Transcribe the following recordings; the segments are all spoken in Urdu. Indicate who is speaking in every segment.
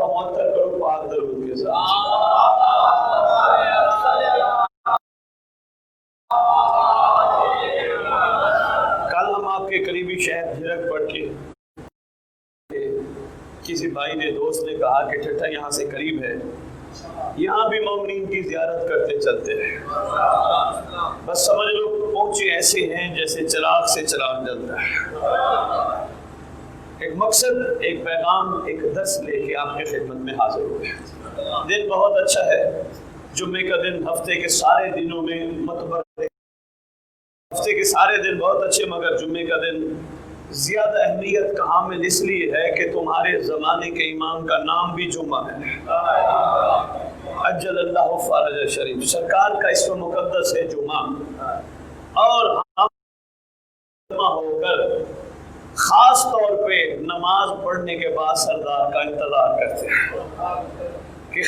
Speaker 1: مرتبہ معطر کرو پاک درود کے ساتھ. کل ہم آپ کے قریبی شہر جھرک پڑھ کے کسی بھائی نے دوست نے کہا کہ ٹھٹھا یہاں سے قریب ہے, یہاں بھی مومنین کی زیارت کرتے چلتے ہیں. بس سمجھ لو پہنچے ایسے ہیں جیسے چراغ سے چراغ جلتا ہے. ایک مقصد, ایک پیغام, ایک درس لے کے آپ کی خدمت میں حاضر ہوئے. دن بہت اچھا ہے, جمعے کا دن ہفتے کے سارے دنوں میں معتبر, ہفتے کے سارے دن بہت اچھے, مگر جمعے کا دن زیادہ اہمیت کا حامل اس لیے ہے کہ تمہارے زمانے کے امام کا نام بھی جمعہ ہے. اجل اللہ فرج شریف, سرکار کا اسم مقدس ہے جمعہ. اور ہم جمع ہو کر خاص طور پہ نماز پڑھنے کے بعد سردار کا انتظار کرتے ہیں کہ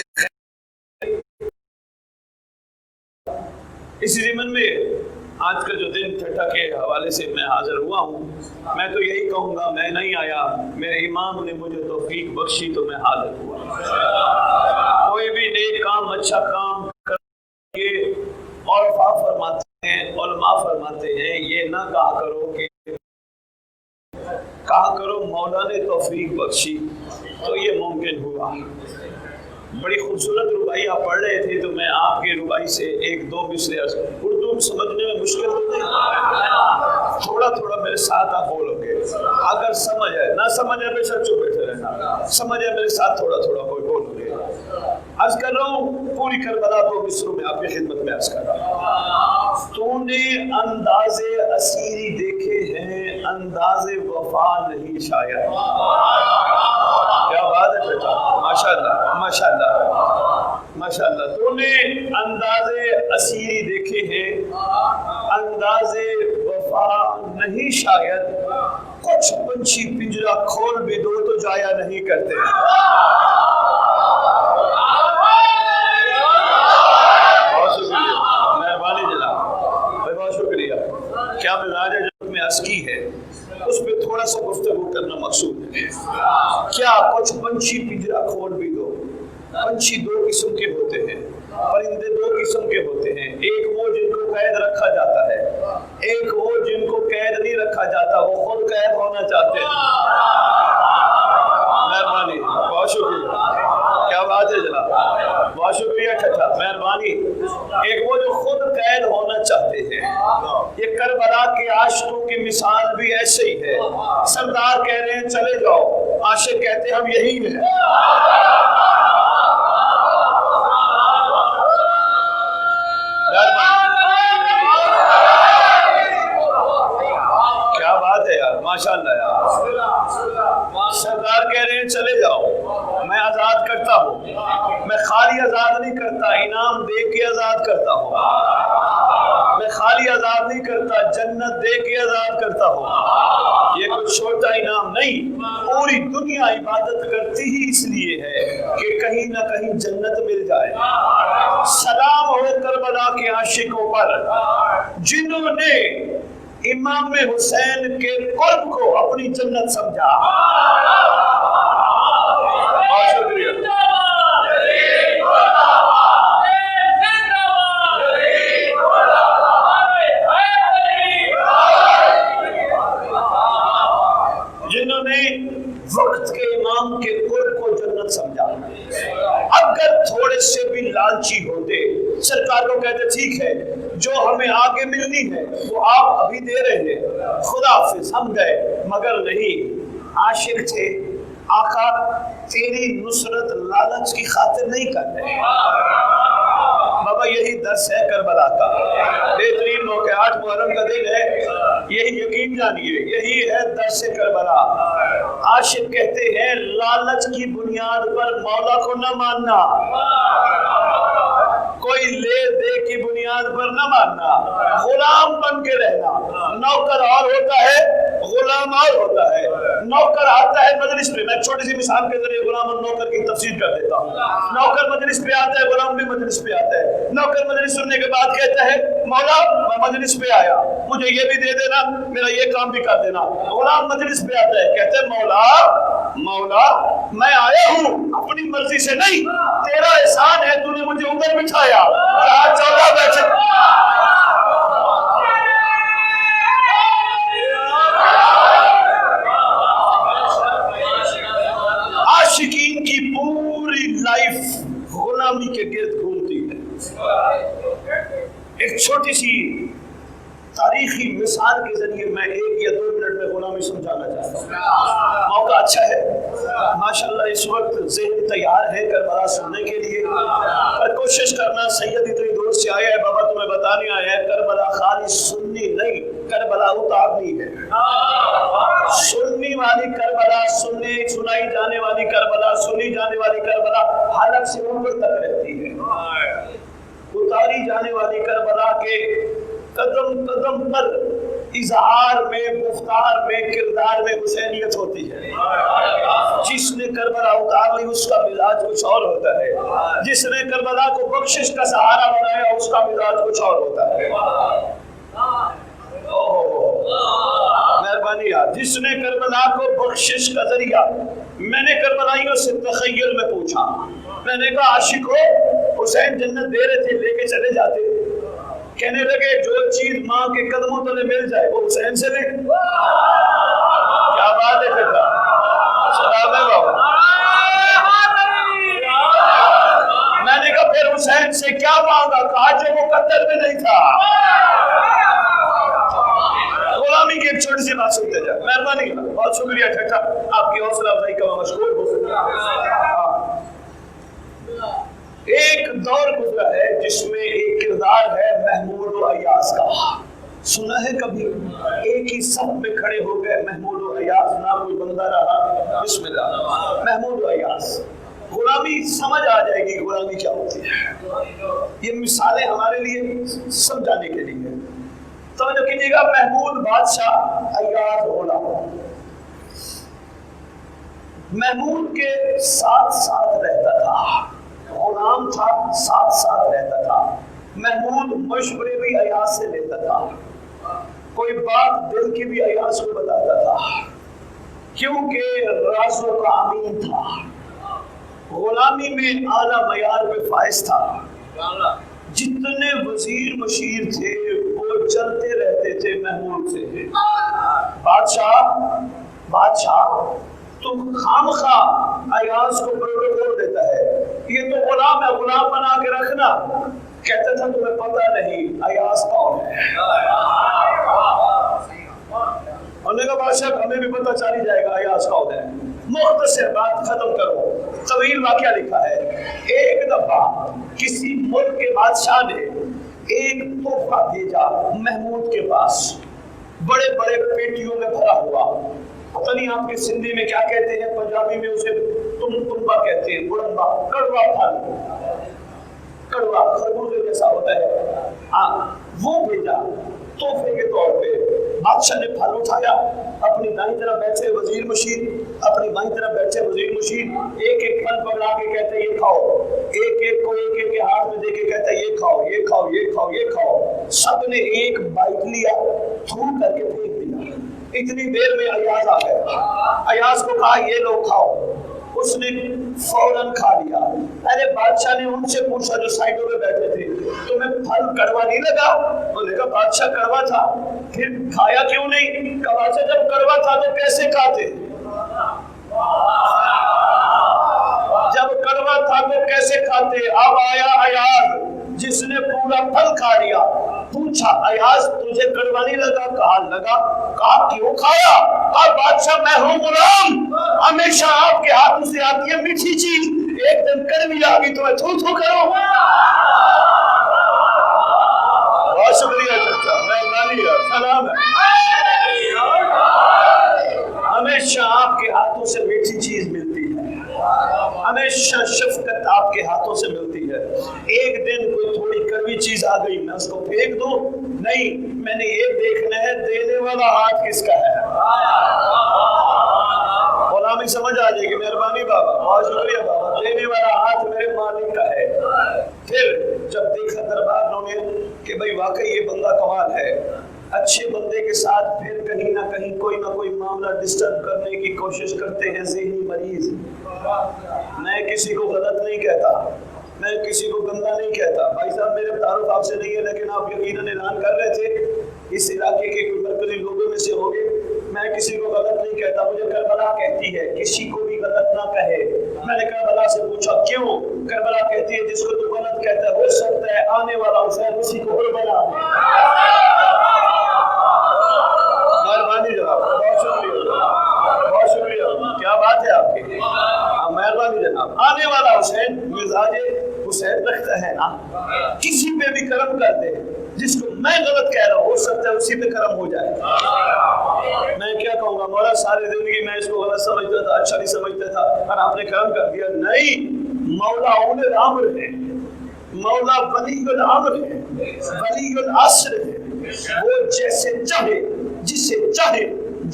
Speaker 1: اسی ضمن میں آج کا جو دن ٹھٹھا کے حوالے سے میں حاضر ہوا ہوں, میں تو یہی کہوں گا میں نہیں آیا, میرے امام نے مجھے توفیق بخشی تو میں حاضر ہوا. کوئی بھی نیک کام, اچھا کام کرے, علماء فرماتے ہیں یہ نہ کہا کرو کہ کہا کرو مولا نے توفیق بخشی, تو یہ ممکن ہوا. بڑی خوبصورت ربائی آپ پڑھ رہے تھے تو میں آپ کی ربائی سے ایک دو مصرے اردو سمجھنے میں مشکل ہوتے ہیں, تھوڑا تھوڑا میرے ساتھ آپ بولو گے. اگر سمجھ آئے, نہ سمجھ آئے بے شک چپ بیٹھے رہنا, سمجھ آئے میرے ساتھ تھوڑا تھوڑا کوئی بولو گے. عرض کر رہا ہوں پوری کربلا دو مصروں میں آپ کی خدمت میں عرض کر رہا ہوں. تو نے انداز اسیری دیکھے ہیں, انداز وفا نہیں شاید. کیا بات ہے بیٹا, ماشاءاللہ ماشاءاللہ ماشاءاللہ. تو نے انداز اسیری دیکھے ہیں, انداز وفا نہیں شاید. کچھ پنچھی پنجرا کھول بھی دو تو جایا نہیں کرتے. بہت شکریہ, مہربانی جناب, بہت شکریہ. کیا مزاج ہے جو میں عرض کی ہے اس پہ تھوڑا سا گفتگو کرنا مقصود ہے. کیا کچھ پنچھی پنجرا کھول بھی دو. پنچھی دو قسم کے ہوتے ہیں, پرندے دو قسم کے ہوتے ہیں. ایک وہ جن کو قید رکھا جاتا ہے, ایک وہ جن کو قید نہیں رکھا جاتا, وہ خود قید ہونا چاہتے ہیں. مہربانی, بہت شکریہ. کیا بات ہے جناب, بہت شکریہ ٹھٹھا, مہربانی. ایک وہ جو خود قید ہونا چاہتے ہیں. یہ کربلا کے عاشقوں کی مثال بھی ایسے ہی ہے. سردار کہہ رہے ہیں چلے جاؤ, عاشق کہتے ہیں ہم یہی ہیں. کیا بات ہے یار, ماشاءاللہ یار. سردار کہہ رہے ہیں چلے جاؤ, میں آزاد کرتا ہوں. میں خالی آزاد نہیں کرتا, انعام دے کے آزاد کرتا ہوں. میں خالی آزاد نہیں کرتا, جنت دے کے آزاد کرتا ہوں. یہ کوئی چھوٹا انعام نہیں, پوری دنیا عبادت کرتی ہی اس لیے ہے کہ کہیں نہ کہیں جنت مل جائے. سلام ہو کربلا کے عاشقوں پر جنہوں نے امام حسین کے قرب کو اپنی جنت سمجھا. بہت شکریہ. جنہوں نے وقت کے امام کے قرب کو جنت سمجھا. اگر تھوڑے سے بھی لالچی ہوتے, سرکار کو کہتے ٹھیک ہے جو ہمیں آگے ملنی ہے وہ آپ ابھی دے رہے ہیں, خدا حافظ, ہم گئے. مگر نہیں, عاشق تھے. آقا تیری نصرت لالچ کی خاطر نہیں کر رہے. بابا یہی درس ہے کربلا کا. بہترین موقع 8 محرم کا دن ہے, یہی یقین جانیے, یہی ہے درس کربلا. عاشق کہتے ہیں لالچ کی بنیاد پر مولا کو نہ ماننا, کوئی لے دے کی بنیاد پر نہ ماننا, غلام بن کے رہنا. نوکر اور ہوتا ہے, غلام اور ہوتا ہے، نوکر آتا ہے مجلس پہ. میں چھوٹی سی مثال کے ذریعے غلام اور نوکر کی تفسیر کر دیتا ہوں. نوکر مجلس پہ آتا ہے، غلام بھی مجلس پہ آتا ہے. نوکر مجلس سننے کے بعد کہتا ہے مولا میں مجلس پہ آیا، مجھے یہ بھی دے دینا، میرا یہ کام بھی کر دینا. غلام مجلس پہ آتا ہے، کہتے ہیں مولا میں آیا ہوں اپنی مرضی سے نہیں، تیرا احسان ہے، تو نے مجھے ادھر بٹھایا. چلو بیٹھے. عاشقین کی پوری لائف غلامی کے گرد گھومتی ہے. ایک چھوٹی سی تاریخی مثال کے ذریعے میں 1 یا 2 منٹ میں غلامی سمجھانا چاہتا ہوں. موقع اچھا ہے ماشاءاللہ، اس وقت ذہن تیار ہے کربلا سننے کے لیے، پر کوشش کرنا. سید اتنی دور سے آیا ہے، بابا تمہیں بتانے آیا ہے کربلا خالی سننی نہیں، کربلا اتارنی ہے. سننی والی کربلا، سنائی جانے والی کربلا، سنی جانے والی کربلا حلق سے اوپر تک رہتی ہے. اتاری جانے والی کربلا کے قدم قدم پر اظہار میں، گفتار میں، کردار میں حسینیت ہوتی ہے. جس نے کربلا اتار لی اس کا مزاج کچھ اور ہوتا ہے، جس نے کربلا کو بخشش کا سہارا بنایا اس کا مزاج کچھ اور ہوتا ہے. مہربانی یار، جس نے کربلا کو بخشش کا ذریعہ. میں نے کربلائیوں سے تخیل میں پوچھا، میں نے کہا عاشق ہو، حسین جنت دے رہے تھے، لے کے چلے جاتے. کہنے لگے جو چیز ماں کے قدموں تلے مل جائے وہ حسین سے لے. کیا بات ہے بیٹا، سلام ہے بابا. میں نے کہا پھر حسین سے کیا مانگا؟ کہا جو مقدر میں نہیں تھا. غلامی کی ایک چھوٹی سی بات سنتے جائے. مہربانی، بہت شکریہ ٹھٹا، آپ کی حوصلہ افزائی کا میں مشکور ہوں. ایک دور گزرا ہے جس میں ایک کردار ہے محمود و ایاز کا. سنا ہے کبھی؟ ایک ہی صف میں کھڑے ہو گئے محمود و ایاز، نہ کوئی بندہ رہا. بسم اللہ، محمود و ایاز. غلامی سمجھ آ جائے گی غلامی کیا ہوتی ہے. یہ مثالیں ہمارے لیے سمجھانے کے لیے. توجہ کیجیے گا، محمود بادشاہ، ایاز غلام. محمود کے ساتھ ساتھ رہتا تھا، غلام تھا، ساتھ ساتھ رہتا تھا. محمود مشورے بھی ایاز سے لیتا تھا، کوئی بات دل کی بھی ایاز کو بتاتا تھا، کیونکہ رازوں کا امین تھا. غلامی میں اعلیٰ معیار پہ فائز تھا. جتنے وزیر مشیر تھے وہ چلتے رہتے تھے محمود سے. بادشاہ تو خامخواہ ایاز کو پروٹوکول دیتا ہے، یہ تو غلام ہے، غلام بنا کے رکھنا. کہتا تھا تمہیں پتہ نہیں ایاز کون ہے. انہوں نے کہا بادشاہ ہمیں بھی پتہ چل جائے گا ایاز کون ہے. مختصر بات ختم کرو، طویل واقعہ لکھا ہے. ایک دفعہ کسی ملک کے بادشاہ نے ایک تحفہ بھیجا محمود کے پاس، بڑے بڑے پیٹیوں میں بھرا ہوا. پتہ نہیں آپ کے سندھی میں کیا کہتے ہیں، پنجابی میں اسے تنبا کہتے ہیں، گڑمبا، کڑوا پھل، کڑوا خربوزے جیسا ہوتا ہے. ہاں وہ بھیجا تحفے کے طور پہ. بادشاہ نے پھل اٹھایا، اپنی دائیں طرف بیٹھے وزیر مشیر، اپنی بائیں طرف بیٹھے وزیر مشیر. ایک ایک پھل پکڑا کے کہتے یہ کھاؤ، ایک ایک کو ایک ایک کے ہاتھ میں دے کے کہتا یہ کھاؤ، یہ کھاؤ، یہ کھاؤ، یہ کھاؤ. سب نے ایک بائٹ لیا، تھوک کر کے پھینک دیا. اتنی دیر میں ایاز آ گیا. ایاز کو کہا یہ لو کھاؤ. اس نے فوراً کھا لیا. ارے بادشاہ نے ان سے پوچھا جو سائڈوں میں بیٹھے تھے تمہیں پھل کڑوا نہیں لگا؟ انہوں نے کہا بادشاہ کڑوا تھا. پھر کھایا کیوں نہیں؟ کہا بادشاہ جب کڑوا تھا تو کیسے کھاتے؟ جب کڑوا تھا تو کیسے کھاتے؟ اب آیا ایاز جس نے پورا پھل کھا لیا. پوچھا ایاز تجھے کڑوا نہیں لگا؟ کہا لگا. کہا کیوں کھایا؟ کہا بادشاہ میں ہوں غلام، ہمیشہ آپ کے ہاتھوں سے آتی ہے میٹھی چیز، ایک دن کڑوی آ گئی تو میں تھو تھو کروں. بہت شکریہ چچا، مہربانی ہے، سلام ہے. ہمیشہ آپ کے ہاتھوں سے میٹھی چیز ملتی ہے، ہمیشہ شفقت آپ کے ہاتھوں سے ملتی ہے. ایک دن کوئی تھوڑی کڑوی چیز آ گئی، میں اس کو پھینک دوں؟ نہیں، میں نے یہ دیکھنا ہے دینے والا ہاتھ کس کا ہے۔ غلامی سمجھ آ جائے گی، مہربانی بابا، بہت شکریہ بابا، دینے والا ہاتھ میرے مالک کا ہے۔ پھر جب دیکھا دربار نے کہ بھئی واقعی یہ بندہ کمال ہے، اچھے بندے کے ساتھ پھر کہیں نہ کہیں کوئی نہ کوئی معاملہ ڈسٹرب کرنے کی کوشش کرتے ہیں ذہنی مریض۔ میں کسی کو غلط نہیں کہتا، میں کسی کو گندا نہیں کہتا، بھائی صاحب میرے تعارف آپ سے نہیں ہے، لیکن آپ یقیناً اعلان کر رہے تھے اس علاقے کے کوئی مرکزی لوگوں میں سے ہوگے، میں کسی کو غلط نہیں کہتا، مجھے کربلا کہتی ہے کسی کو بھی غلط نہ کہے۔ میں نے کربلا سے پوچھا کیوں؟ کربلا کہتی ہے جس کو تو غلط کہتا ہے ہو سکتا ہے آنے والا حسین اسی کو کربلا ہے۔ مہربانی جناب، بہت شکریہ، بہت شکریہ، کیا بات ہے آپ کی، مہربانی جناب۔ آنے والا حسین مزاج حسین رکھتا ہے نا، کسی پہ بھی کرم کر دے، جس کو میں غلط کہہ رہا ہوں ہو سکتا ہے اسی پہ کرم ہو جائے۔ میں کیا کہوں گا مولا، ساری زندگی میں اس کو غلط سمجھتا تھا، اچھا نہیں سمجھتا تھا، اور آپ نے کرم کر دیا۔ نہیں، مولا اول الامر ہے، مولا ولی الامر ہے، ولی العصر ہے، وہ جیسے چاہے جسے چاہے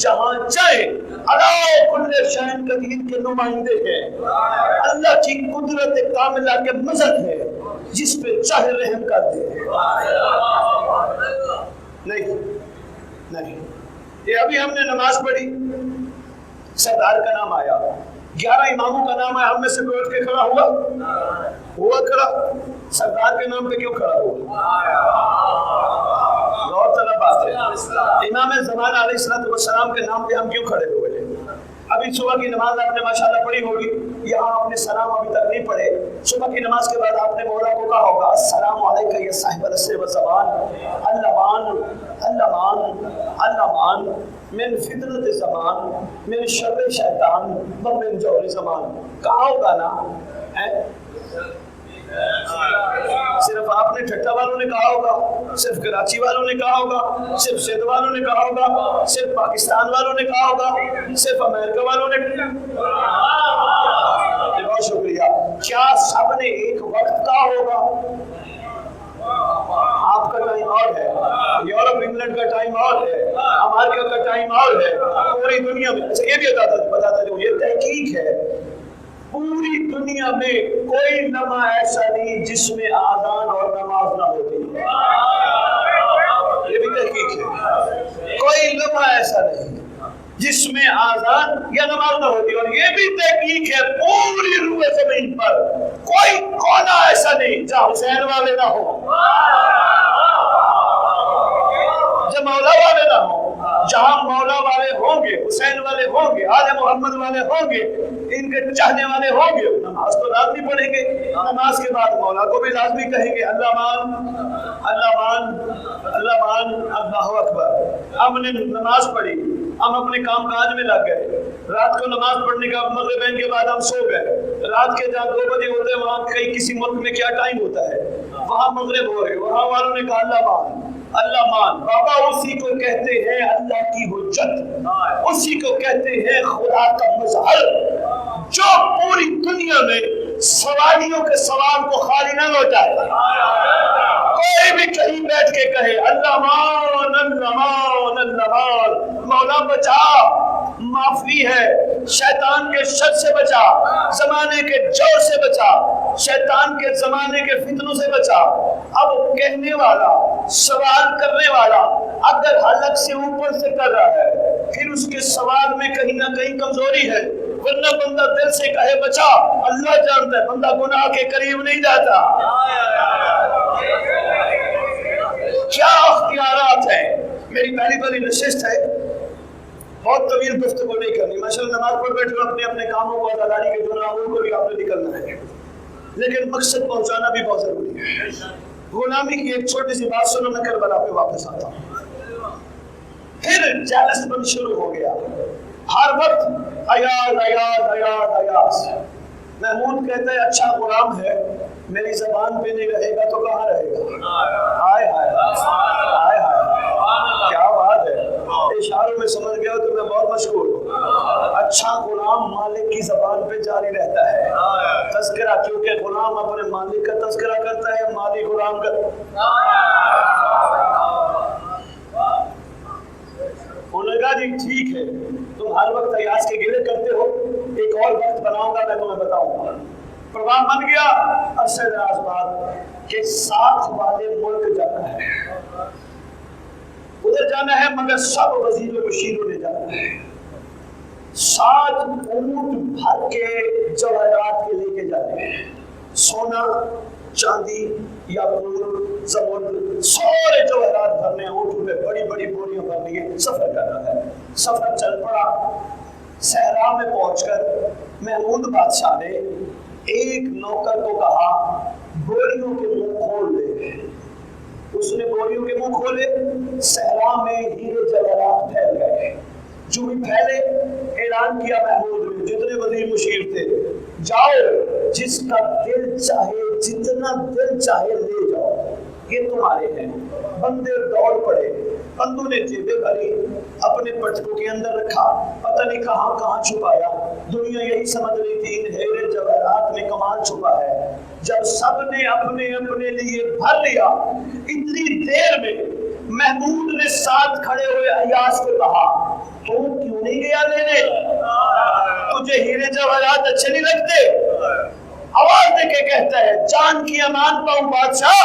Speaker 1: جہاں چاہے علی کل شیء قدیر کے نمائندے ہیں۔ اللہ کی قدرت کاملہ کے مظہر ہے، جس پہ چاہے رحم کر دے۔ نہیں، یہ ابھی ہم نے نماز پڑھی، سردار کا نام آیا، 11 اماموں کا نام آیا، ہم میں سے کوئی اٹھ کے کھڑا ہوا کھڑا، سردار کے نام پہ کیوں کھڑا ہوا؟ غور طلب بات ہے، امام زمان علیہ السلام کے نام پہ ہم کیوں کھڑے ہوئے؟ ابھی صبح کی نماز آپ نے ماشاءاللہ پڑھی ہوگی، یہاں آپ نے سلام ابھی تک نہیں پڑھے، صبح کی نماز کے بعد آپ نے مولا کو کہا ہوگا السلام علیکہ یا صاحب العصر والزمان، اللمان من فتنة زمان، من شر شیطان ومن جور زمان، کہا ہوگا نا؟ صرف آپ نے ٹھٹا والوں نے کہا ہوگا، صرف کراچی والوں نے کہا ہوگا، صرف سندھ والوں نے کہا ہوگا، صرف پاکستان والوں نے کہا ہوگا، صرف امریکہ والوں نے بہت شکریہ، کیا سب نے ایک وقت کہا ہوگا؟ آپ کا ٹائم اور ہے، یورپ انگلینڈ کا ٹائم اور ہے، امریکہ کا ٹائم اور ہے، پوری دنیا میں اچھا یہ بھی بتاتا جو یہ تحقیق ہے، پوری دنیا میں کوئی لمحہ ایسا نہیں جس میں آذان اور نماز نہ ہوتی، یہ بھی تحقیق ہے، کوئی لمحہ ایسا نہیں جس میں آذان یا نماز نہ ہوتی، اور یہ بھی تحقیق ہے پوری روح زمین پر کوئی کونا ایسا نہیں جہاں حسین والے نہ ہوں، جہاں مولا والے نہ ہوں، جہاں مولا والے ہوں گے، حسین والے ہوں گے، آل محمد والے ہوں گے، ان کے چاہنے والے ہوں گے، نماز تو لازمی پڑھیں گے، نماز کے بعد مولا کو بھی لازمی کہیں گے اللہ مان اللہ مان اللہ مان اللہ اکبر۔ ہم نے نماز پڑھی، ہم اپنے کام کاج میں لگ گئے، رات کو نماز پڑھنے کا مغربین کے بعد ہم سو گئے، رات کے جہاں 2 بجے ہوتے ہیں وہاں کسی ملک میں کیا ٹائم ہوتا ہے، وہاں مغرب ہو رہے، وہاں والوں نے کہا اللہ مان بابا، اسی کو کہتے ہیں اللہ کی حجت، اسی کو کہتے ہیں خدا کا مظہر، جو پوری دنیا میں سوالیوں کے سوال کو خالی نہ لوٹائے، کوئی بھی کہیں بیٹھ کے کہے اللہ مان اللہ مان اللہ مان، مولا بچا، معافی ہے، شیطان کے شر سے بچا، زمانے کے جور سے بچا، شیطان کے زمانے کے فتنوں سے بچا۔ اب کہنے والا، سوال کرنے والا اگر حلق سے اوپر سے کر رہا ہے پھر اس کے سوال میں کہیں نہ کہیں کمزوری ہے، ورنہ بندہ دل سے کہے بچا، اللہ جانتا ہے بندہ گناہ کے قریب نہیں جاتا۔ کیا اختیارات ہیں؟ میری پہلی بڑی نشست ہے، بہت طویل گفتگو نہیں کرنی، ماشاءاللہ نماز پڑھ بیٹھے اپنے اپنے کاموں کو ادائیگی کے جو ناموں کو بھی آپ نے نکلنا ہے، لیکن مقصد پہنچانا بھی بہت ضروری ہے۔ غلامی کی ایک چھوٹی سی بات سنو، میں کربلا پہ واپس آتا ہوں۔ پھر جالس بن شروع ہو گیا، ہر وقت ایاز ایاز ایاز ایاز۔ محمود کہتا ہے اچھا غلام ہے، میری زبان پہ نہیں رہے گا تو کہاں رہے گا؟ ہائے ہائے ہائے ہائے، کیا بات ہے، اشاروں میں سمجھ گیا تو میں بہت مشکور ہوں۔ اچھا غلام مالک کی زبان پہ جاری رہتا ہے، تذکرہ، کیونکہ غلام اپنے مالک کا تذکرہ کرتا ہے، مالک غلام کا۔ کہا جی ٹھیک ہے، تم ہر وقت ایاز کے گلے کرتے ہو، ایک اور وقت بناؤں گا، میں تمہیں بتاؤں گا۔ پروگرام بن گیا، عرصے دراز بعد کہ ساتھ والے ملک جانا ہے، ادھر جانا ہے، مگر سب وزیر و مشیروں نے جانا ہے، 7 اونٹ بھر کے جواہرات کے لے کے جانے ہیں، سونا چاندی یاقوت زمرد سارے جواہرات بھرنے، اونٹوں پہ بڑی بڑی بوریاں بھرنی ہے، سفر کرنا ہے۔ سفر چل پڑا، صحرا میں پہنچ کر محمود بادشاہ نے ایک نوکر کو کہا بوریوں کے منہ کھول دے۔ اس نے بوریوں کے منہ کھولے، صحرا میں ہیرے جواہرات پھیل گئے۔ جو بھی پھیلے اعلان کیا محمود نے، جتنے وزیر مشیر تھے، جاؤ جس کا دل چاہے جتنا دل چاہے لے جاؤ، یہ تمہارے ہیں۔ بندے دوڑ پڑے، بندوں نے جیبیں بھری، اپنے پٹکوں کے اندر رکھا، پتہ نہیں کہاں کہاں چھپایا۔ دنیا یہی سمجھ رہی تھی ان ہیرے جواہرات میں کمال چھپا ہے۔ جب سب نے اپنے اپنے لیے بھر لیا، اتنی دیر میں محمود نے ساتھ کھڑے ہوئے ایاز کو کہا تو کیوں نہیں گیا لینے؟ تجھے ہیرے جواہرات اچھے نہیں لگتے؟ آواز دے کے کہتا ہے جان کی امان پاؤں بادشاہ،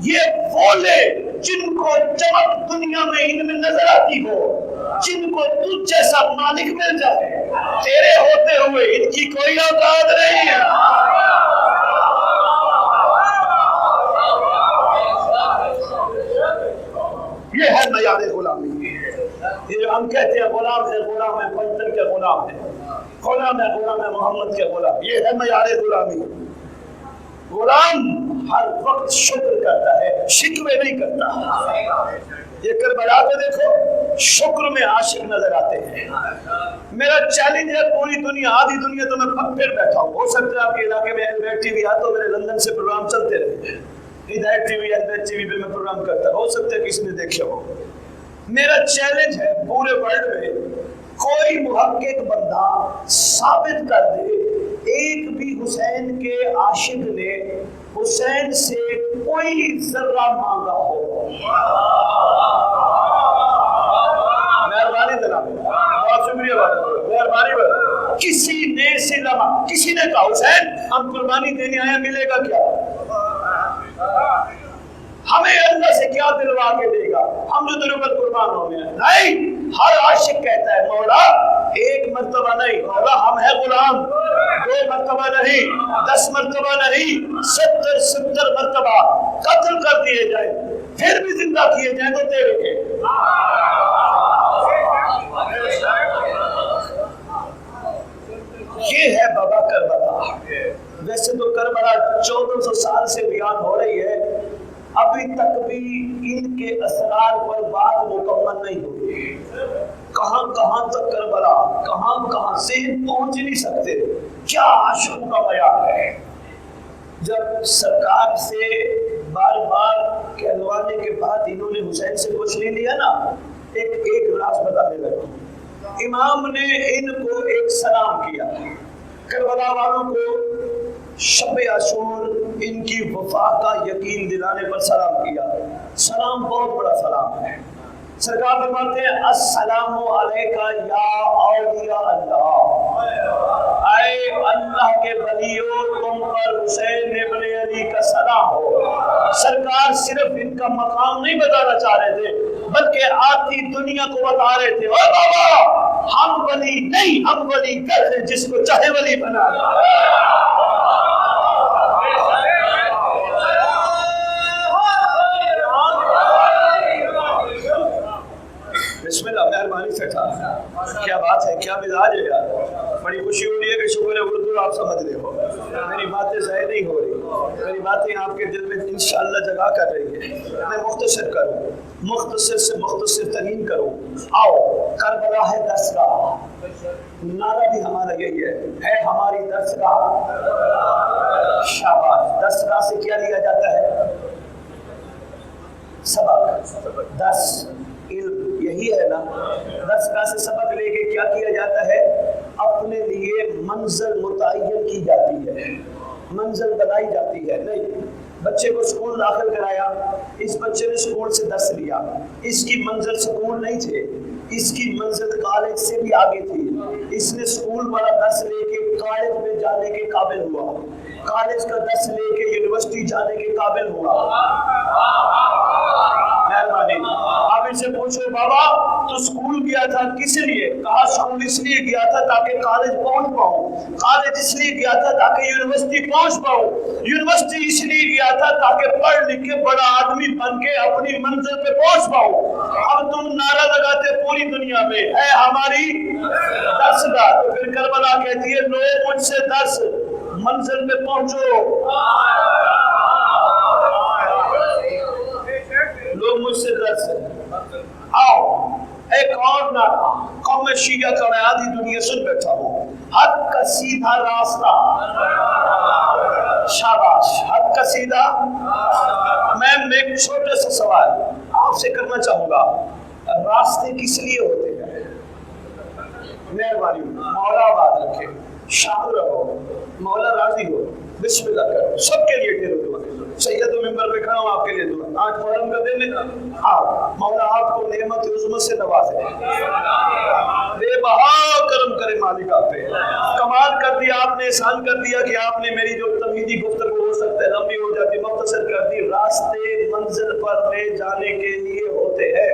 Speaker 1: یہ وہ لے جن کو چمک دنیا میں ان میں نظر آتی ہو، جن کو تجھ جیسا مالک مل جائے، تیرے ہوتے ہوئے ان کی کوئی اوقات نہیں ہے۔ یہ ہے معیار غلامی۔ یہ جو ہم کہتے ہیں غلام ہے، غلام ہے پنجتن کے غلام ہے، غلام ہے، غلام ہے محمد کے غلام، یہ ہے معیار غلامی۔ غلام ہر وقت شکر کرتا ہے، شکوے نہیں کرتا۔ یہ کربلا کو دیکھو، شکر میں عاشق نظر آتے ہیں۔ میرا چیلنج ہے پوری دنیا، آدھی دنیا تو میں پھر بیٹھا ہوں، ہو سکتا ہے آپ کے علاقے میں ہیلمیٹ ٹی وی آتا ہو، میرے لندن سے پروگرام چلتے رہے، ہدایت T V helmet T V پہ میں پروگرام کرتا ہوں، ہو سکتا ہے کسی نے دیکھے ہو۔ میرا چیلنج ہے پورے ورلڈ میں کوئی محقق بندہ ثابت کر دے ایک بھی حسین کے عاشق نے حسین سے کوئی ذرہ مانگا ہو۔ مہربانی جناب، بہت شکریہ، مہربانی بات۔ کسی نے سلما، کسی نے کہا حسین ہم قربانی دینے آئے، ملے گا کیا؟ ہمیں اللہ سے کیا دلوا کے دے گا، ہم جو تیرے پر قربان ہو گئے ہیں؟ نہیں، ہر عاشق کہتا ہے مولا ایک مرتبہ نہیں، مولا ہم ہیں غلام، 2 مرتبہ نہیں، 10 مرتبہ نہیں، 70 مرتبہ قتل کر دیے جائیں پھر بھی زندہ کیے جائیں تو تیرے کے۔ یہ ہے بابا کربلا۔ ویسے تو کربلا 1400 سال سے بیان ہو رہی ہے، ابھی تک بھی ان کے اسرار پر بات مکمل نہیں ہوئی۔ کہاں کہاں تک کربلا، کہاں کہاں سے پہنچ نہیں سکتے۔ کیا عاشقوں کا بیان ہے۔ جب سرکار سے بار بار کہلوانے کے بعد انہوں نے حسین سے کچھ نہیں لیا نا، ایک راز بتانے لگا۔ امام نے ان کو ایک سلام کیا، کربلا والوں کو شب عاشور ان کی وفا کا یقین دلانے پر سلام کیا۔ سلام بہت بڑا سلام ہے۔ سرکار فرماتے ہیں السلام علیکہ یا اولیاء اللہ، اے اللہ کے ولیوں تم پر حسین ابن علی کا سلام ہو۔ سرکار صرف ان کا مقام نہیں بتانا چاہ رہے تھے، بلکہ آتی دنیا کو بتا رہے تھے او بابا ہم ولی نہیں، ہم ولی کر ہیں جس کو چاہے ولی بنا دیں۔ بسم اللہ، مہربانی سے کیا بات ہے، کیا مزاج ہے یار، بڑی خوشی ہو رہی ہے کہ شکر ہے اردو آپ سمجھ رہے ہو، میری باتیں ضائع نہیں ہو رہی، میری باتیں آپ کے دل میں انشاءاللہ جگہ کر رہی ہے۔ میں مختصر کروں، مختصر سے مختصر ترین کروں۔ آؤ کربلا ہے درسگاہ، نعرہ بھی ہمارا یہی ہے ہماری درسگاہ۔ شاباش، درسگاہ سے کیا لیا جاتا ہے؟ سبق، درس، علم، یہی ہے نا۔ درسگاہ سے سبق لے کے کیا کیا جاتا ہے؟ اپنے لیے منزل متعین کی جاتی ہے، منزل بنائی جاتی ہے۔ نہیں، بچے کو اسکول داخل کرایا، اس بچے نے اسکول سے درس لیا، اس کی منزل سکول نہیں تھے، اس کی منزل کالج سے بھی آگے تھی. اس نے سکول والا درس لے کے کالج میں جانے کے قابل ہوا, کالج کا درس لے کے یونیورسٹی جانے کے قابل ہوا. مہربانی. آپ ان سے پوچھو بابا تو سکول گیا تھا کس لیے؟ کہا سکول اس لیے گیا تھا تاکہ کالج پہنچ پاؤں, کالج اس لیے گیا تھا تاکہ یونیورسٹی پہنچ پاؤں, یونیورسٹی اس لیے گیا تھا تاکہ پڑھ لکھ کے بڑا آدمی بن کے اپنی منزل پہ پہنچ پاؤں. اب تم نعرہ لگاتے پوری دنیا میں ہے ہماری درس دا, تو پھر کربلا کہتی ہے لو مجھ سے درس, منزل پہ پہنچو, لوگ مجھ سے درس آؤ. ایک اور نعرہ قوم شیعہ کا میں آدھی دنیا سن بیٹھا ہوں, حق کا سیدھا راستہ. شاباش, حق کا سیدھا. میں ایک چھوٹا سا سوال آپ سے کرنا چاہوں گا, راستے کس لیے ہوتے ہیں؟ مہربانی مولا آباد رکھے, شاد رہو, مولا راضی ہو, بسم اللہ کرو. سب کے لیے ڈھیر دعا. سید و ممبر پہ کھڑا ہوں آپ کے لیے دعا. آج محرم کا دن ہے, آپ مولا آپ کو نعمت عظمت سے نوازے, بے بہا کرم کرے مالک آپ پہ. کمال کر دیا آپ نے, احسان کر دیا کہ آپ نے میری جو تمہیدی گفتگو ہو سکتا ہے لمبی ہو جاتی مختصر کر دی. راستے منزل پر لے جانے کے لیے ہوتے ہیں.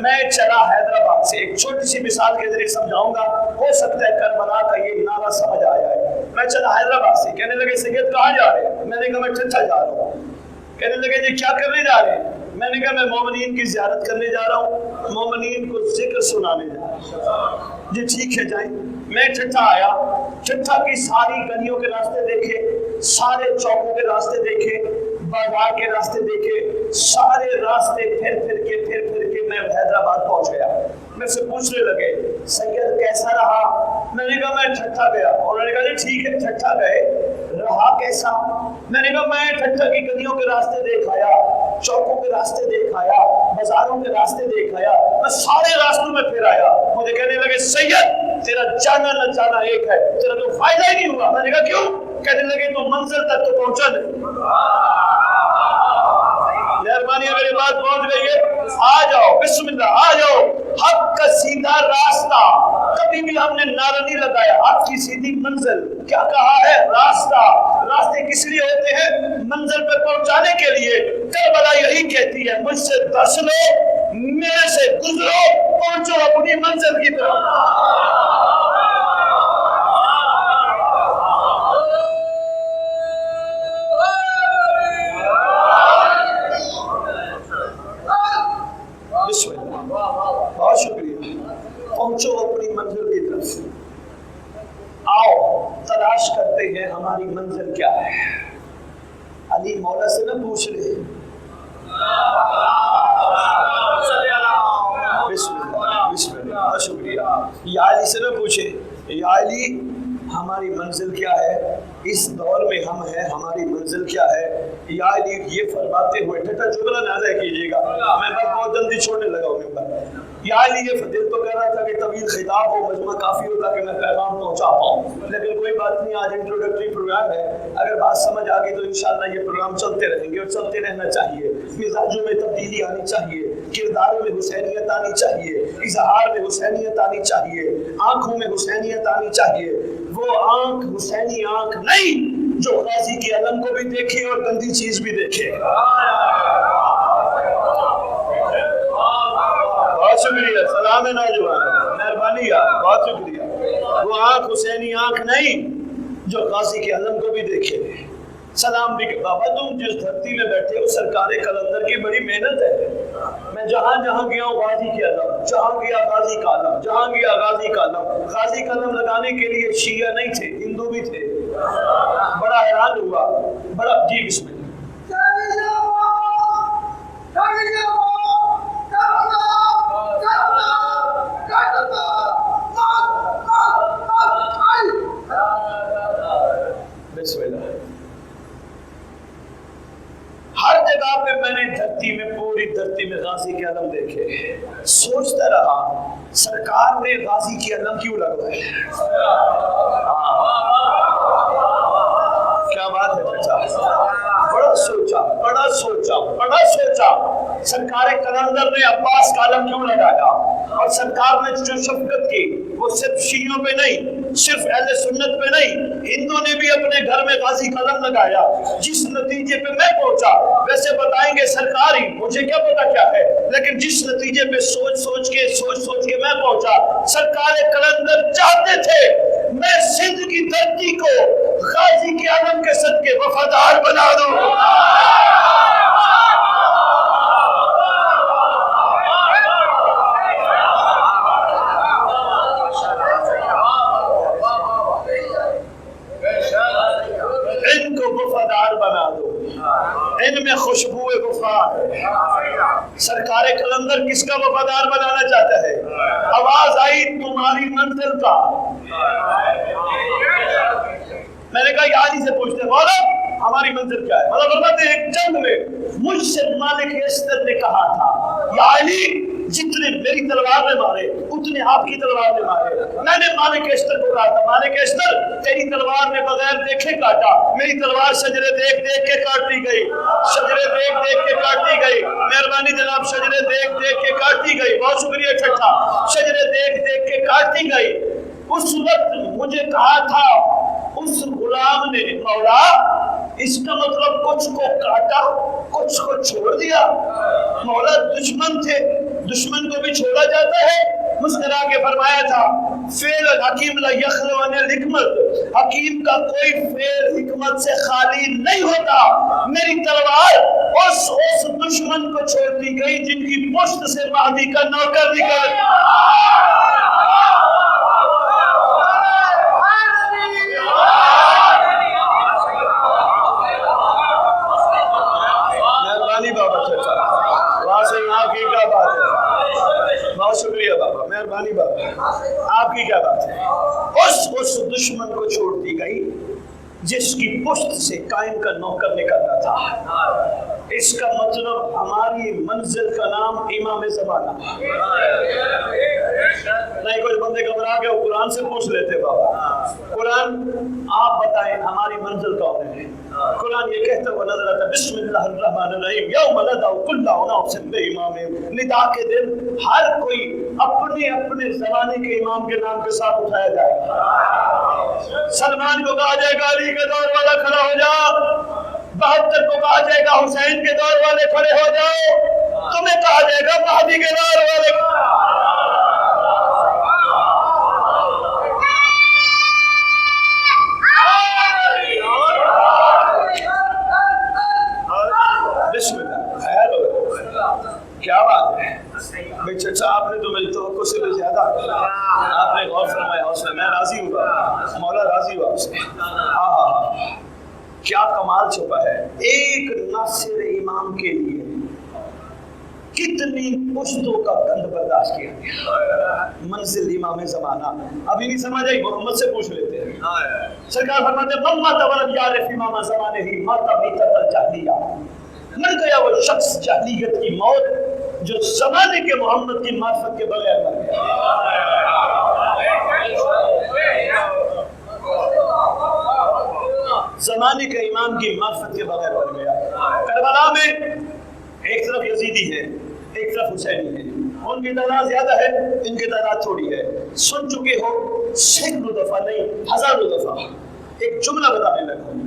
Speaker 1: میں چلا حیدرآباد سے, ایک چھوٹی سی مثال کے ذریعے سمجھاؤں گا, ہو سکتا ہے کربلا کا یہ نعرہ سمجھ آیا ہے. میں چلا حیدرآباد سے, کہنے لگے سید کہاں جا رہے ہیں؟ میں نے کہا میں ٹھٹھا جا رہا ہوں. کہنے لگے جی کیا کرنے جا رہے ہیں؟ میں نے کہا میں مومنین کی زیارت کرنے جا رہا ہوں, مومنین کو ذکر سنانے جا رہا ہوں. جی ٹھیک ہے جائیں. میں ٹھٹھا آیا, ٹھٹھا کی ساری گلیوں کے راستے دیکھے, سارے چوکوں کے راستے دیکھے, بازار کے راستے دیکھے, سارے راستے پھر کے میں حیدرآباد پہنچ گیا. میرے سے پوچھنے لگے سید کیسا رہا؟ میں نے کہا میں ٹھٹھا گیا. انہوں نے کہا جی ٹھیک ہے ٹھٹھا گئے, رہا کیسا؟ میں نے کہا میں ٹھٹھا کی گلیوں کے راستے دیکھ آیا, چوکوں کے راستے دیکھ آیا, بازاروں کے راستے دیکھ آیا, میں سارے راستوں میں پھر آیا. مجھے کہنے لگے سید تیرا جانا نہ جانا ایک ہے, تیرا تو فائدہ ہی نہیں ہوا. میں نے کہا کیوں؟ کہنے لگے تو منزل تک تو پہنچا نہیں. مہربانی اگر یہ بات پہنچ گئی ہے آ جاؤ, بسم اللہ آ جاؤ. حق کا سیدھا راستہ, کبھی بھی ہم نے نعرہ نہیں لگایا. حق کی سیدھی منزل, کیا کہا ہے؟ راستہ. راستے کس لیے ہوتے ہیں؟ منزل پہ پہنچانے کے لیے. کربلا یہی کہتی ہے مجھ سے درس لو, میرے سے گزرو, پہنچو اپنی منزل کی طرف. بہت شکریہ. پہنچو اپنی منزل کی طرف. آؤ تلاش کرتے ہیں ہماری منزل کیا ہے. علی مولا سے نہ پوچھ رہے, بسم اللہ. بہت شکریہ. یا علی سے نہ پوچھے یا علی ہماری منزل کیا ہے, اس دور میں ہم ہیں, ہماری منزل کیا ہے. یا علی یہ فرماتے ہوئے ٹھٹھا جملہ نہ ادا کیجیے گا, میں بہت جلدی چھوڑنے لگا ہوں. یا علی یہ دل تو کہہ رہا تھا کہ طویل خطاب ہو, مجمع کافی ہوتا کہ میں پیغام پہنچا پاؤں, لیکن کوئی بات نہیں, آج انٹروڈکٹری پروگرام ہے. اگر بات سمجھ آ گئی تو انشاءاللہ یہ پروگرام چلتے رہیں گے اور چلتے رہنا چاہیے. مزاجوں میں تبدیلی آنی چاہیے, کرداروں میں حسینیت آنی چاہیے, اظہار میں حسینیت آنی چاہیے, آنکھوں میں حسینیت آنی چاہیے. وہ آنکھ حسینی آنکھ نہیں جو غازی کے علم کو بھی دیکھے اور گندی چیز بھی دیکھے. بہت شکریہ. سلام ہے نوجوان, مہربانی یار, بہت شکریہ. وہ آنکھ حسینی آنکھ نہیں جو غازی کے علم کو بھی دیکھے. سلام بھی. بابا تم جس دھرتی میں بیٹھے ہو سرکار قلندر کی بڑی محنت ہے. میں جہاں جہاں گیا ہوں غازی کے علم, جہاں گیا غازی کا علم, جہاں گیا غازی کا علم. غازی کا علم لگانے کے لیے شیعہ نہیں تھے, ہندو بھی تھے. بڑا حیران ہوا, بڑا. جی بسم اللہ. بسم اللہ. ہر جگہ پہ میں نے دھرتی میں, پوری دھرتی میں غازی کے علم دیکھے. سوچتا رہا سرکار نے غازی کے علم کیوں لگوائے. کیا بات ہے چچا, بڑا سوچا. سرکار کلندر نے عباس کا علم کیوں لگایا؟ اور سرکار نے جو شفقت کی وہ صرف شیعوں پہ نہیں، صرف اہل سنت پہ نہیں، ہندو نے بھی اپنے گھر میں غازی کا علم لگایا۔ جس نتیجے پہ میں پہنچا، ویسے بتائیں گے سرکار ہی، مجھے کیا پتا کیا ہے، لیکن جس نتیجے پہ سوچ سوچ کے میں پہنچا، سرکار کلندر چاہتے تھے میں سندھ کی دھرتی کو غازی کے علم کے صدقے وفادار بنا دوں۔ ان کو وفادار بنا دو، ان میں خوشبو وفا ہے۔ سرکار کلندر کس کا وفادار بنانا چاہتا ہے؟ آواز آئی تمہاری منزل کا، میں نے کہا یہ علی سے پوچھتے مولا ہماری منزل کیا ہے؟ مولا فرماتے ہیں ایک جنگ میں مجھ سے مالک اشتر نے کہا تھا یا علی جتنے میری تلوار نے مارے اتنے آپ کی تلوار نے مارے۔ میں نے مالک اشتر کو کہا تھا مالک اشتر تیری تلوار نے بغیر دیکھے کاٹا، میری تلوار شجرے دیکھ دیکھ کے کاٹتی گئی، شجرے دیکھ دیکھ کے کاٹتی گئی، مہربانی جناب شجرے دیکھ دیکھ کے کاٹتی گئی، بہت شکریہ ٹھٹھا، شجرے دیکھ دیکھ کے کاٹتی گئی۔ اس وقت مجھے کہا تھا اس غلام نے مولا اس کا مطلب کچھ کو کاٹا کچھ کو چھوڑ دیا۔ مولا دشمن تھے، دشمن کو بھی چھوڑا جاتا ہے؟ مسکرا کے فرمایا تھا فعل الحکیم لا یخلو عن الحکمت، حکیم کا کوئی فعل حکمت سے خالی نہیں ہوتا۔ میری تلوار اس دشمن کو چھوڑتی گئی جن کی پشت سے مہدی کا نوکر نکل۔ شکریہ بابا، مہربانی بابا، آپ کی کیا بات ہے؟ اس دشمن کو چھوڑتی گئی جس کی پشت سے قائم کا نوکر نکلتا تھا۔ اس کا مطلب ہماری منزل کا نام امام زمانہ نہیں۔ کوئی بندے گھبرا گئے وہ قرآن سے پوچھ لیتے بابا قرآن آپ بتائیں ہماری منزل کون ہے؟ قرآن یہ کہتا ہوا نظر آتا بسم اللہ الرحمن الرحیم یوم ندعو کل اناس بامامہم، ندا کے دن ہر کوئی اپنے اپنے زمانے کے امام کے نام کے ساتھ اٹھایا جائے گا۔ سلمان کو کہا جائے گا علی کے دور والا کھڑا ہو جا، 72 کو کہا جائے گا حسین کے دور والے کھڑے ہو جاؤ، تمہیں کہا جائے گا مہدی کے دور والے۔ بسم اللہ، خیر ہو، کیا بات ہے بھائی چچا، آپ نے تو میری توقع سے بھی زیادہ آپ نے غور فرمایا، اس میں راضی ہوا، مولا راضی ہوا اس سے۔ کیا کمال چھپا ہے ایک ناصر امام کے لیے، کتنی پشتوں کا گند برداشت کیا گیا۔ منزل امام زمانہ ابھی نہیں سمجھ آئی، محمد سے پوچھ لیتے ہیں۔ سرکار فرماتے ہیں مما تولد یعرف امام زمانے ہی ماتا بیتت الجاہلیہ، مر گیا وہ شخص جاہلیت کی موت جو زمانے کے محمد کی معرفت کے بغیر مر گیا۔ زمانے کے امام کی معرفت کے بغیر مر گیا۔ کربلا میں ایک طرف یزیدی ہے ایک طرف حسینی ہے، ان کی تعداد زیادہ ہے ان کی تعداد تھوڑی ہے۔ سن چکے ہو سینکڑوں دفعہ نہیں ہزاروں دفعہ۔ ایک جملہ بتانے لگا،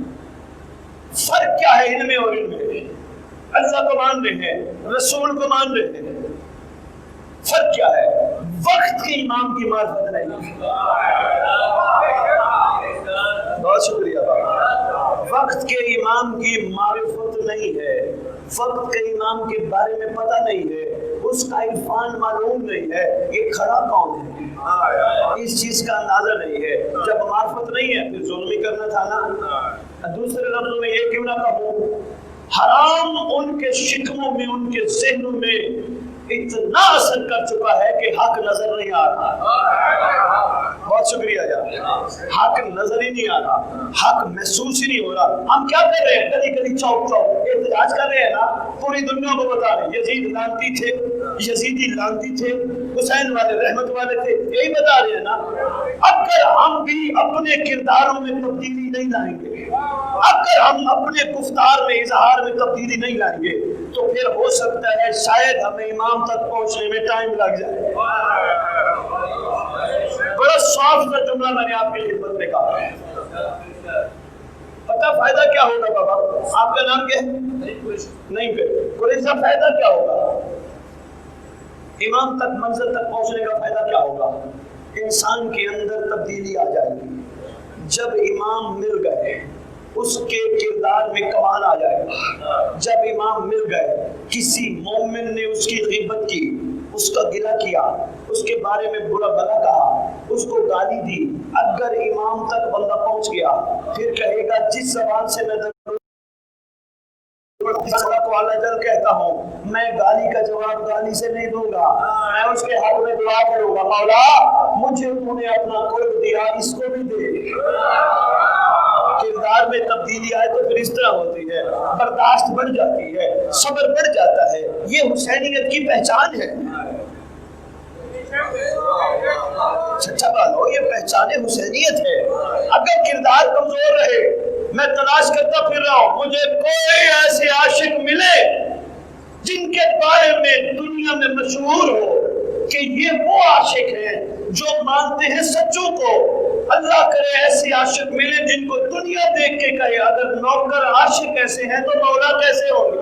Speaker 1: فرق کیا ہے ان میں اور ان میں؟ اللہ کو مان رہے ہیں، رسول کو مان رہے ہیں، فرق کیا ہے؟ وقت کے امام کی معرفت نہیں۔ بہت شکریہ بابا، وقت کے امام کی معرفت نہیں ہے، وقت کے امام کے بارے میں پتہ نہیں ہے، اس کا عرفان معلوم نہیں ہے، یہ کھڑا کون ہے، اس چیز کا اندازہ نہیں ہے۔ جب معرفت نہیں ہے پھر ظلم ہی کرنا تھا نا۔ دوسرے لفظوں میں یہ کیوں نہ کہوں، حرام ان کے شکموں میں ان کے ذہنوں میں اتنا اثر کر چکا ہے کہ حق نظر نہیں آ رہا۔ بہت شکریہ یار، حق نظر ہی نہیں آ رہا، حق محسوس ہی نہیں ہو رہا۔ ہم کیا کر رہے ہیں؟ کلی کلی چوک چوک احتجاج کر رہے ہیں نا، پوری دنیا کو بتا رہے ہیں یزید لعنتی تھے، یزیدی لعنتی تھے، حسین والے رحمت والے تھے، یہی بتا رہے ہیں نا۔ اگر ہم بھی اپنے کرداروں میں تبدیلی نہیں لائیں گے، اگر اگر ہم اپنے گفتار میں اظہار میں تبدیلی نہیں لائیں گے تو پھر ہو سکتا ہے شاید ہمیں امام تک پہنچنے میں ٹائم لگ جائے. بڑا صاف کا جملہ میں نے آپ کی خدمت میں کہا ہے. پتہ فائدہ کیا ہوگا بابا؟ آپ کا نام کیا ہے؟ نہیں پھر کوئی سا فائدہ کیا ہوگا؟ امام تک منزل تک پہنچنے کا فائدہ کیا ہوگا؟ انسان کے اندر تبدیلی آ جائے گی. جب امام مل گئے اس کے کردار میں کمال آ جائے گا. جب امام مل گئے کسی مومن نے اس کی غیبت کی، اس کا گلہ کیا، اس کے بارے میں برا بھلا کہا، اس کو گالی دی، اگر امام تک بندہ پہنچ گیا پھر کہے گا جس زبان سے میں اللہ کو اعلیٰ جل کہتا ہوں، میں گالی کا جواب گالی سے نہیں دوں گا، میں اس کے حق میں دعا کروں گا، مولا مجھے تو نے اپنا قرب دیا، اس کو بھی دے. کردار میں تبدیلی آئے تو پھر اس طرح ہوتی ہے، برداشت بڑھ جاتی ہے، صبر بڑھ جاتا ہے. یہ حسینیت کی پہچان ہے. سچا بالو، یہ پہچان حسینیت ہے. اگر کردار کمزور رہے، میں تلاش کرتا پھر رہا ہوں مجھے کوئی ایسے عاشق ملے جن کے بارے میں دنیا میں مشہور ہو کہ یہ وہ عاشق ہیں جو مانتے ہیں سچوں کو. اللہ کرے ایسے عاشق ملے جن کو دنیا دیکھ کے کہے اگر نوکر عاشق ایسے ہیں تو مولا کیسے ہوں گے.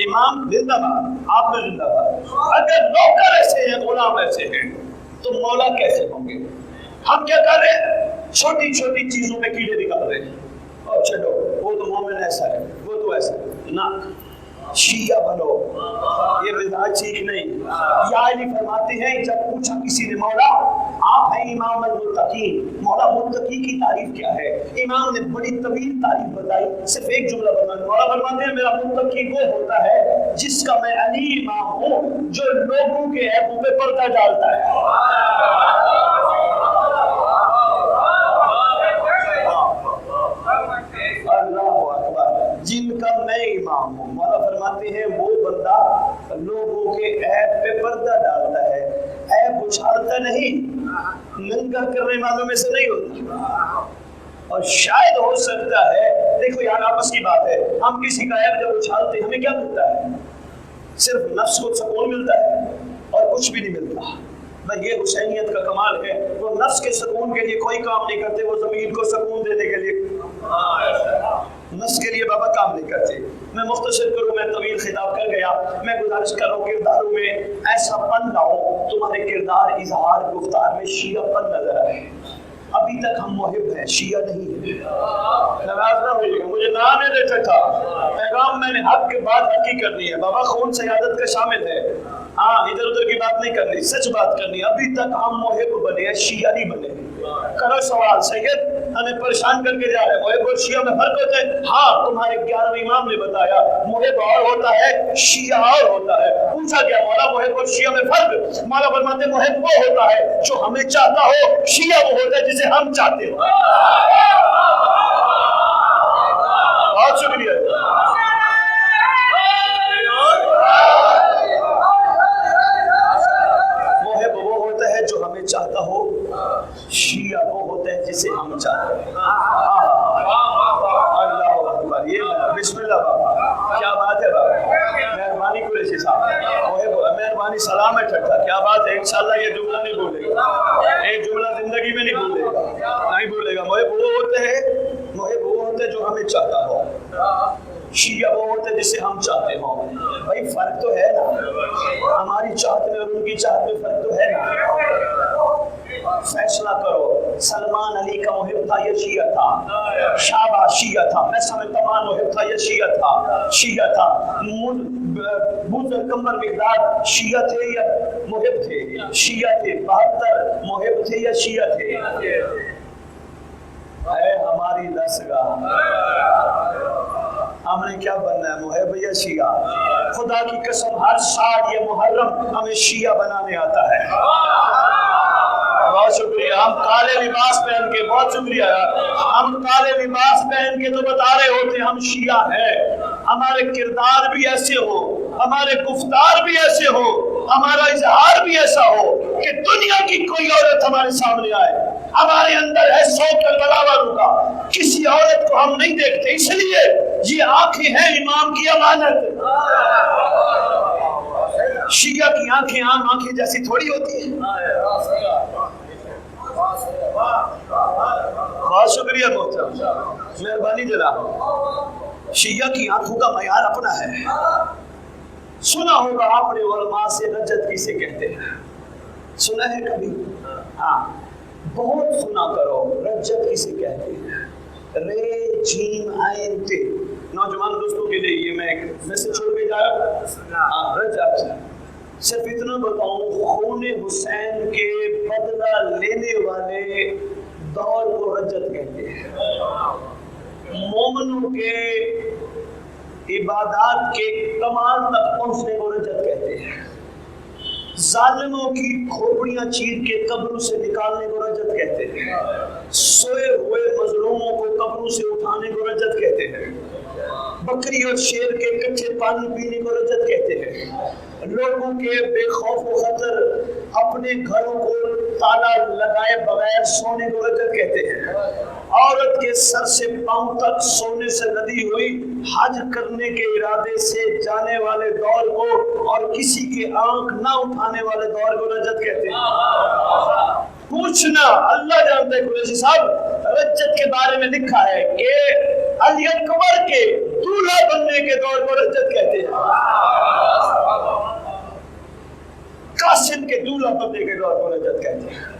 Speaker 1: امام زندہ باد، آپ میں زندہ باد. اگر نوکر ایسے ہیں، غلام ایسے ہیں تو مولا کیسے ہوں گے. ہم کیا کر رہے ہیں؟ چھوٹی چھوٹی چیزوں میں کیڑے نکال رہے ہیں. اور چلو وہ تو مومن ایسا ہے، وہ تو ایسا ہے. نہ شیعہ بنو، یہ مزاج ٹھیک نہیں. یا علی فرماتے ہیں جب پوچھا کسی نے مولا آپ ہیں امام المتقین، مولا متقی کی تعریف کیا ہے؟ امام نے بڑی طویل تعریف بتائی، صرف ایک جملہ بتایا. مولا فرماتے ہیں میرا متقی وہ ہوتا ہے جس کا میں علی امام ہوں جو لوگوں کے عیبوں پہ پردہ ڈالتا ہے. جن کا میں امام ہوں، مولا فرماتے ہیں وہ بندہ لوگوں کے عیب پہ پردہ ڈالتا ہے، عیب اچھالتا نہیں، ننگا کرنے والوں میں سے نہیں ہوتا. اور شاید ہو سکتا ہے، دیکھو یار آپس کی بات ہے، ہم کسی کا عیب جب اچھالتے ہمیں کیا ملتا ہے؟ صرف نفس کو سکون ملتا ہے اور کچھ بھی نہیں ملتا. یہ حسینیت کا کمال ہے. وہ نفس کے سکون کے لیے کوئی کام نہیں کرتے، وہ زمین کو سکون دینے کے لیے نفس کے لیے بابا کام نہیں کرتے. میں مختصر کروں، میں طویل خطاب کر گیا. میں گزارش کر رہا ہوں کرداروں میں ایسا پن لاؤ تمہارے کردار اظہار گفتار میں شیعہ پن نظر آئے. ابھی تک ہم محب ہیں، شیعہ نہیں ہیں. ناراض نہ ہوئیے گا، مجھے نام ہے دیکھا تھا پیغام میں نے حق کے بعد حق ہی کرنی ہے. بابا خون سیادت کا شامل ہے. ہاں ادھر ادھر کی بات نہیں کرنی، سچ بات کرنی. ابھی تک ہم محب بنے ہیں، شیعہ نہیں بنے. کرو سوال. سید ہمیں پریشان کر کے جا رہے ہیں، محب اور شیعہ میں فرق ہوتا ہے. ہاں تمہارے 11ویں امام نے بتایا محب اور ہوتا ہے، شیعہ اور ہوتا ہے. پوچھا گیا مولا محب اور شیعہ میں فرق؟ مولا فرماتے محب وہ ہوتا ہے جو ہمیں چاہتا ہو، شیعہ وہ ہوتا ہے جسے ہم چاہتے ہو. بہت شکریہ. محب وہ ہوتا ہے جو ہمیں چاہتا ہو، شیعہ وہ ہوتا ہے جسے ہم چاہتے ہیں. اللہ اکبر. یہ بسم اللہ بابا، کیا بات ہے بابا. مہربانی قریشی صاحب، مہربانی سلام ہے ٹھٹھا. کیا بات ہے. انشاءاللہ یہ جملہ نہیں بھولے گا، ایک جملہ زندگی میں نہیں بھولے گا، نہیں بھولے گا. محب وہ ہوتے ہیں، محب وہ ہوتے ہیں جو ہمیں چاہتا ہو، شیعہ وہ ہوتے ہیں جسے ہم چاہتے ہوں. بھائی فرق تو ہے نا، ہماری چاہت میں اور ان کی چاہت میں فرق تو ہے نا. فیصلہ کرو. سلمان علی کا محب تھا یا شیعہ تھا؟ شابہ شیعہ تھا. میں سمجھتا ہوں محب تھا یا شیعہ تھا؟ شیعہ تھا. بوزر کمر مقداد شیعہ تھے یا محب تھے؟ شیعہ تھے. 72 محب تھے یا شیعہ تھے؟ اے ہماری دستگاہ، ہم نے کیا بننا ہے، محب یا شیعہ؟ خدا کی قسم ہر سال یہ محرم ہمیں شیعہ بنانے آتا ہے. بہت شکریہ. ہم کالے لباس پہن کے، بہت شکریہ یار، ہم کالے لباس پہن کے تو بتا رہے ہوتے ہم شیعہ ہیں. ہمارے کردار بھی ایسے ہو، ہمارے گفتار بھی ایسے ہو، ہمارا اظہار بھی ایسا ہو کہ دنیا کی کوئی عورت ہمارے سامنے آئے، ہمارے اندر ہے 100 کا گلاواروں کا، کسی عورت کو ہم نہیں دیکھتے، اس لیے یہ آنکھیں ہیں امام کی امانت۔ شیعہ کی آنکھیں عام آنکھیں جیسی تھوڑی ہوتی ہیں۔ بہت شکریہ محترم، مہربانی جناب۔ شیعہ کی آنکھوں کا معیار اپنا ہے۔ سنا ہوگا آپ نے علماء سے رجت کسے کہتے ہیں، سنا ہے کبھی؟ ہاں بہت سنا کرو، رجت کسے کہتے ہیں؟ رے جیم عین تے۔ نوجوان دوستوں کے لیے یہ میں ایک میسج چھوڑ کے جا رہا ہوں۔ رجت صرف اتنا بتاؤں، خون حسین کے بدلہ لینے والے دور کو رجت کہتے ہیں۔ مومنوں کے عبادات کے کمال تک پہنچنے کو رجت کہتے ہیں۔ ظالموں کی کھوپڑیاں چیر کے قبروں سے نکالنے کو رجت کہتے ہیں۔ سوئے ہوئے مظلوموں کو قبروں سے اٹھانے کو رجت کہتے ہیں۔ بکری اور شیر کے کچے پانی پینے کو رجت کہتے ہیں۔ لوگوں کے بے خوف و خطر اپنے گھروں کو تالا لگائے بغیر سونے کو رجت کہتے ہیں۔ عورت کے سر سے پاؤں تک سونے سے لدی ہوئی حج کرنے کے ارادے سے جانے والے دور کو اور کسی کے آنکھ نہ اٹھانے والے دور کو رجت کہتے ہیں۔ پوچھنا اللہ جانتے ہیں۔ قریشی صاحب رجت کے بارے میں لکھا ہے کہ علی اکبر کے دولہا بننے کے دور کو رجت کہتے ہیں، قاسم کے دولہا بننے کے دور کو رجت کہتے ہیں۔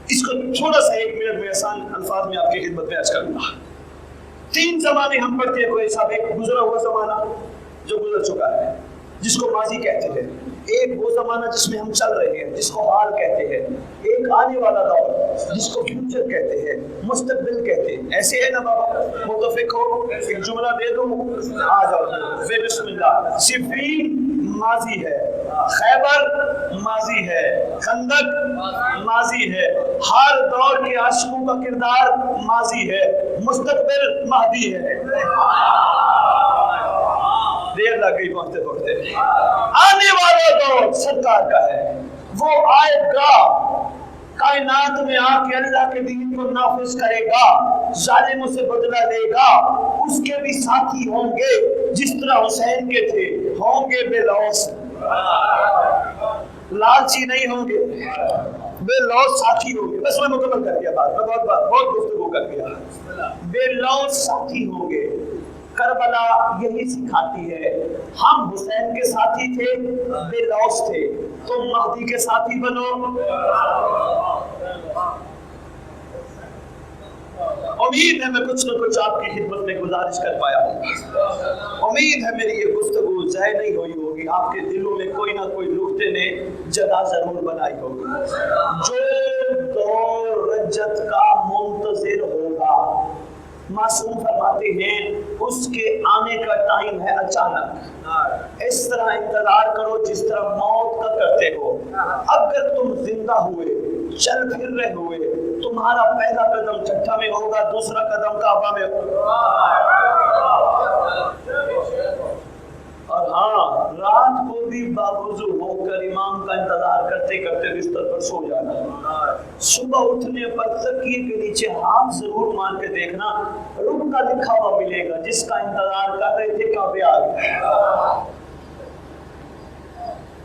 Speaker 1: اس کو تھوڑا سا 1 منٹ میں آسان الفاظ میں آپ کی خدمت میں عرض کروں گا۔ 3 زمانے ہم پڑھتے ہیں کوئی صاحب، ایک گزرا ہوا زمانہ جو گزر چکا ہے جس کو ماضی کہتے ہیں، ایک وہ زمانہ جس میں ہم چل رہے ہیں جس کو حال کہتے ہیں، ایک آنے والا دور جس کو فیوچر کہتے ہیں، مستقبل کہتے ہیں۔ ایسے ہے نا بابا؟ متفق ہو؟ ایک جملہ دے دوں، آ جاؤ بسم اللہ۔ صفین ماضی ہے، خیبر ماضی ہے، خندق ماضی ہے، ہر دور کے عاشقوں کا کردار ماضی ہے، مستقبل مہدی ہے۔ دیر لگ گئی پہنچتے پہنچتے۔ آنے والا دور سرکار کا ہے، وہ آئے گا، کائنات میں آ کے اللہ کے دین کو نافذ کرے گا، ظالموں سے بدلہ لے گا۔ اس کے بھی ساتھی ہوں گے جس طرح حسین کے تھے، ہوں گے بے لوث، لالچی نہیں ہوں گے، بے لوث ساتھی ہوں گے۔ بس میں مکمل کر دیا بات، میں بہت گفتگو کر دیا۔ بے لوث ساتھی ہوں گے۔ کربلا یہی سکھاتی ہے، ہم حسین کے ساتھی تھے، بے لوث تھے، تم مہدی کے ساتھی بنو۔ امید ہے میں کچھ نہ کچھ آپ کی خدمت میں گزارش کر پایا ہوں۔ امید ہے میری یہ گفتگو ضائع نہیں ہوئی ہوگی، آپ کے دلوں میں کوئی نہ کوئی نقطے نے جگہ ضرور بنائی ہوگی۔ جو دور رجت کا منتظر ہوگا، معصوم فرماتے ہیں اس کے آنے کا ٹائم ہے اچانک۔ اس طرح انتظار کرو جس طرح موت کا کرتے ہو۔ اگر تم زندہ ہوئے، چل پھر رہے ہوئے، تمہارا پہلا قدم چھٹا میں ہوگا، دوسرا قدم کعبہ میں ہوگا۔ اور ہاں، رات کو بھی باوضو ہو کر امام کا انتظار کرتے کرتے بستر پر سو جانا۔ صبح اٹھنے پر تکیے کے نیچے ہاتھ ضرور مان کے دیکھنا، رک کا لکھا ہوا ملے گا، جس کا انتظار کر رہے تھے کعبے آ گئے۔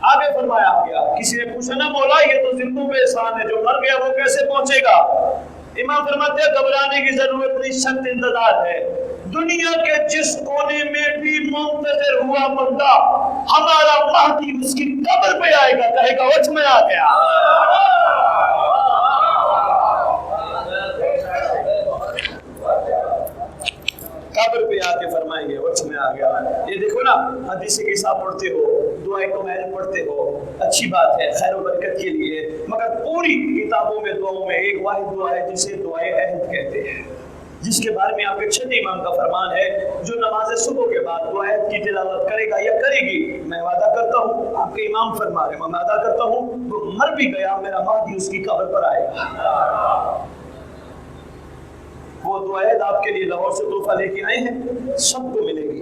Speaker 1: آگے فرمایا گیا، کسی نے پوچھا نا مولا یہ تو زندوں پہ احسان ہے، جو مر گیا وہ کیسے پہنچے گا؟ امام فرماتے ہیں گھبرانے کی ضرورت نہیں، سخت انتظار ہے۔ دنیا کے جس کونے میں بھی منتظر ہوا بندہ، ہمارا مہدی اس کی قبر پہ آئے گا، کہے گا وچ میں آ گیا۔ قبر پہ آ کے فرمائیں گے وچ میں آ گیا۔ یہ دیکھو نا، حدیث کے حساب پڑھتے ہو، دعائے کمیل پڑھتے ہو، اچھی بات ہے، خیر و برکت کے لیے، مگر پوری کتابوں میں دعاؤں میں ایک واحد دعا ہے جسے دعائے عہد کہتے ہیں، جس کے بارے میں آپ کے چھٹے امام کا فرمان ہے، جو نماز صبح کے بعد دعا عہد کی تلاوت کرے گا یا کرے گی، میں وعدہ کرتا ہوں، آپ کے امام فرما رہے ہیں، میں وعدہ کرتا ہوں وہ مر بھی گیا میرا مہدی اس کی قبر پر آئے گا۔ وہ دعا عہد آپ کے لیے لاہور سے تحفہ لے کے آئے ہیں، سب کو ملے گی۔